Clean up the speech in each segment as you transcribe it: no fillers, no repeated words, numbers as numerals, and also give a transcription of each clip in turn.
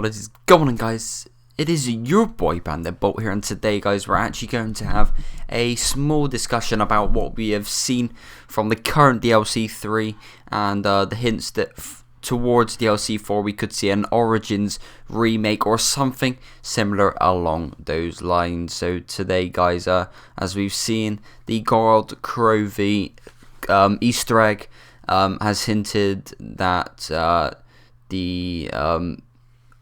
what is going on, guys? It is your boy Bandit Bolt here, and today, guys, we're actually going to have a small discussion about what we have seen from the current DLC 3 and the hints that towards DLC 4 we could see an Origins remake or something similar along those lines. So today, guys, as we've seen, the Gorod Krovi Easter egg has hinted that the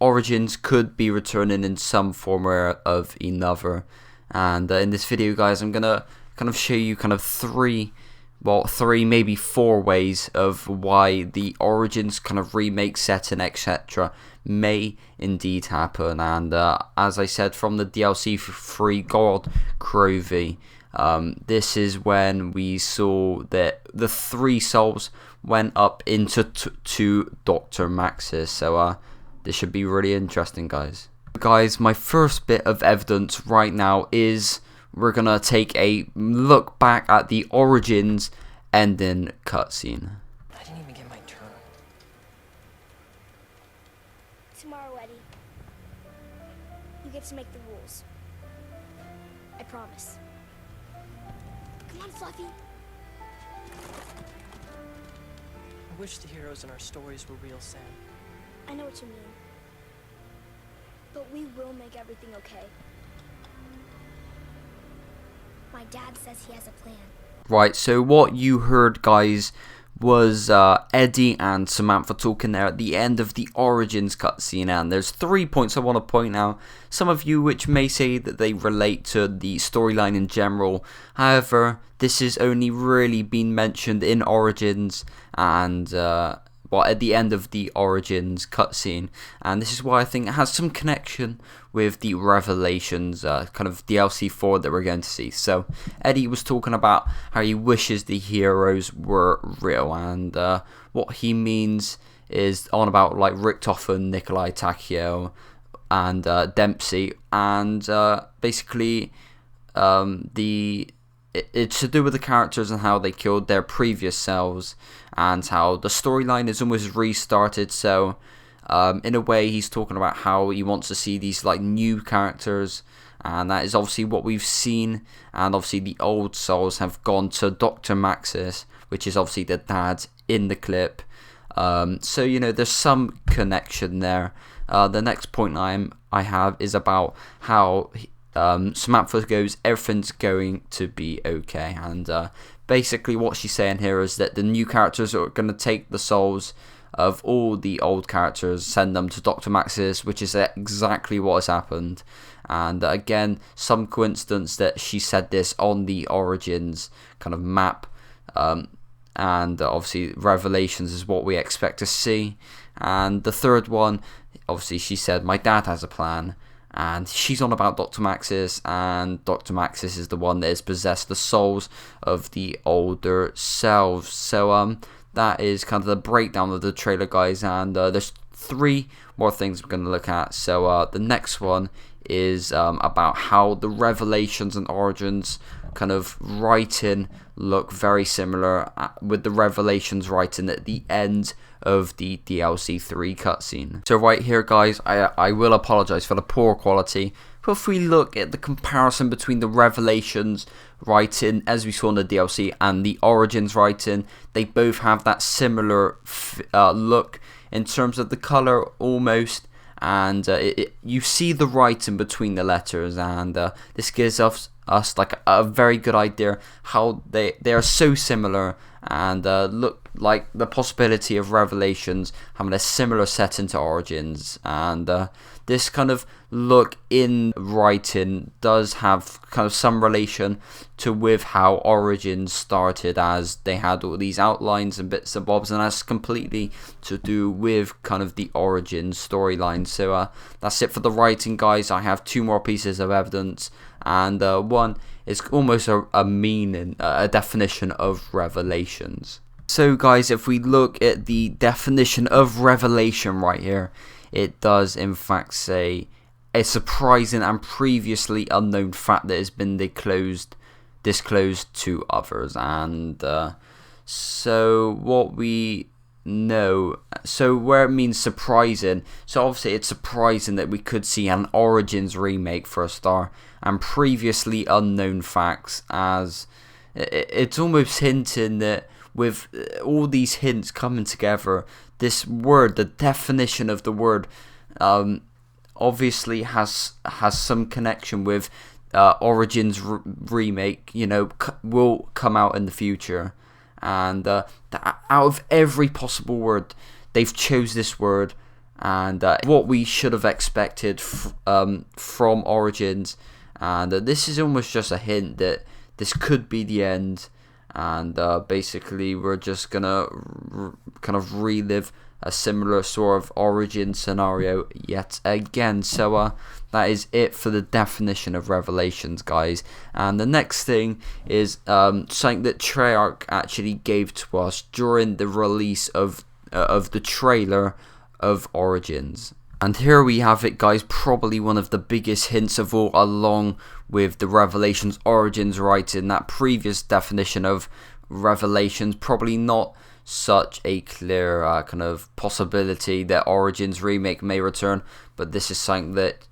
Origins could be returning in some form or of another, and in this video, guys, I'm gonna kind of show you three, maybe four ways of why the Origins kind of remake setting, etc., may indeed happen. And as I said, from the DLC for free Gorod Krovi, this is when we saw that the 3 souls went up into to Dr. Max's. So this should be really interesting, guys. Guys, my first bit of evidence right now is we're gonna take a look back at the Origins ending cutscene. I didn't even get my turn. Tomorrow, Eddie, you get to make the rules. I promise. Come on, Fluffy. I wish the heroes in our stories were real, Sam. I know what you mean. But we will make everything okay. My dad says he has a plan. Right, so what you heard, guys, was Eddie and Samantha talking there at the end of the Origins cutscene, and there's 3 points I want to point out. Some of you which may say that they relate to the storyline in general. However, this has only really been mentioned in Origins and at the end of the Origins cutscene, and this is why I think it has some connection with the Revelations kind of DLC 4 that we're going to see. So Eddie was talking about how he wishes the heroes were real, and what he means is on about like Richtofen, Nikolai Takio, and Dempsey, and basically it's to do with the characters and how they killed their previous selves, and how the storyline is almost restarted. So in a way, he's talking about how he wants to see these like new characters, and that is obviously what we've seen. And obviously the old souls have gone to Dr. Maxis, which is obviously the dad in the clip. So you know, there's some connection there. The next point I have is about how Samantha goes, everything's going to be okay, and basically what she's saying here is that the new characters are going to take the souls of all the old characters, send them to Dr. Maxis, which is exactly what has happened. And again, some coincidence that she said this on the Origins kind of map, and obviously Revelations is what we expect to see. And the third one, obviously she said, my dad has a plan, and she's on about Dr. Maxis, and Dr. Maxis is the one that has possessed the souls of the older selves. So that is kind of the breakdown of the trailer, guys, and there's 3 more things we're going to look at. So the next one is about how the Revelations and Origins kind of writing look very similar, with the Revelations writing at the end of the DLC 3 cutscene. So right here, guys, I will apologize for the poor quality, but if we look at the comparison between the Revelations writing as we saw in the DLC and the Origins writing, they both have that similar look in terms of the color almost, and you see the writing between the letters, and this gives us like a very good idea how they are so similar, and look like the possibility of Revelations having a similar setting to Origins. And this kind of look in writing does have kind of some relation to with how Origins started, as they had all these outlines and bits and bobs, and that's completely to do with kind of the Origins storyline. So that's it for the writing, guys. I have 2 more pieces of evidence, and one is almost a meaning, a definition of Revelations. So guys, if we look at the definition of Revelation right here, it does in fact say a surprising and previously unknown fact that has been disclosed to others. And so what we No, so where it means surprising, so obviously it's surprising that we could see an Origins remake for a star, and previously unknown facts, as it's almost hinting that with all these hints coming together, this word, the definition of the word, obviously has some connection with Origins remake, you know, will come out in the future. And out of every possible word, they've chose this word, and what we should have expected from Origins. And this is almost just a hint that this could be the end, and basically we're just gonna kind of relive a similar sort of Origin scenario yet again. So that is it for the definition of Revelations, guys. And the next thing is something that Treyarch actually gave to us during the release of the trailer of Origins. And here we have it, guys, probably one of the biggest hints of all, along with the Revelations Origins writing. That previous definition of Revelations, probably not such a clear kind of possibility that Origins Remake may return, but this is something that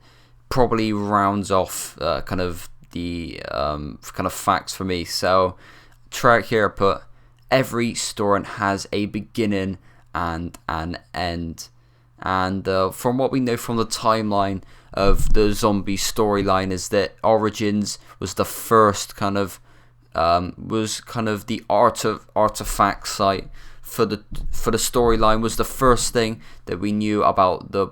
probably rounds off kind of the kind of facts for me. So Treyarch here put, every story has a beginning and an end. And from what we know from the timeline of the zombie storyline, is that Origins was the first kind of the artifact site for the storyline, was the first thing that we knew about the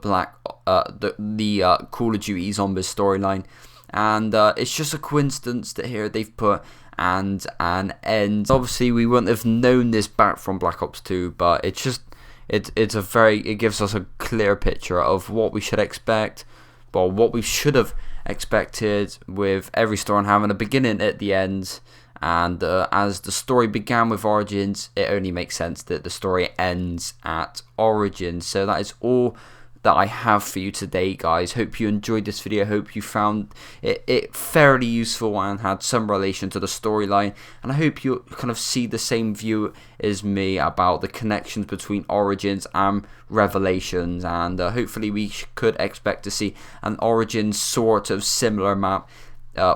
Call of Duty Zombies storyline. And it's just a coincidence that here they've put and an end. Obviously we wouldn't have known this back from Black Ops 2, but it's just it gives us a clear picture of what we should expect, well, what we should have expected, with every story having a beginning at the end. And as the story began with Origins, it only makes sense that the story ends at Origins. So that is all that I have for you today, guys. Hope you enjoyed this video. Hope you found it fairly useful and had some relation to the storyline. And I hope you kind of see the same view as me about the connections between Origins and Revelations. And hopefully we could expect to see an Origins sort of similar map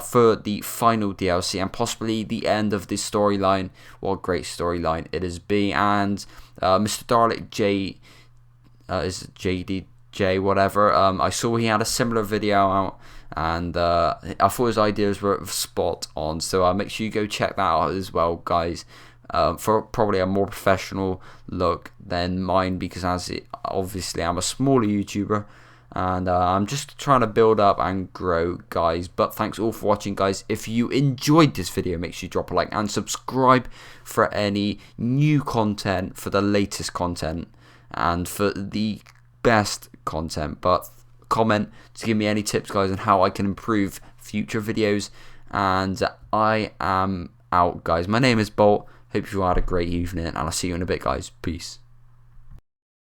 for the final DLC, and possibly the end of this storyline. What a great storyline it has been. And Mr. Dalek J, is it JDJ, whatever, I saw he had a similar video out, and I thought his ideas were spot on. So make sure you go check that out as well, guys, for probably a more professional look than mine, because obviously I'm a smaller YouTuber, and I'm just trying to build up and grow, guys. But thanks all for watching, guys. If you enjoyed this video, make sure you drop a like and subscribe for any new content, for the latest content and for the best content. But comment to give me any tips, guys, on how I can improve future videos. And I am out, guys. My name is Bolt. Hope you had a great evening, and I'll see you in a bit, guys. Peace.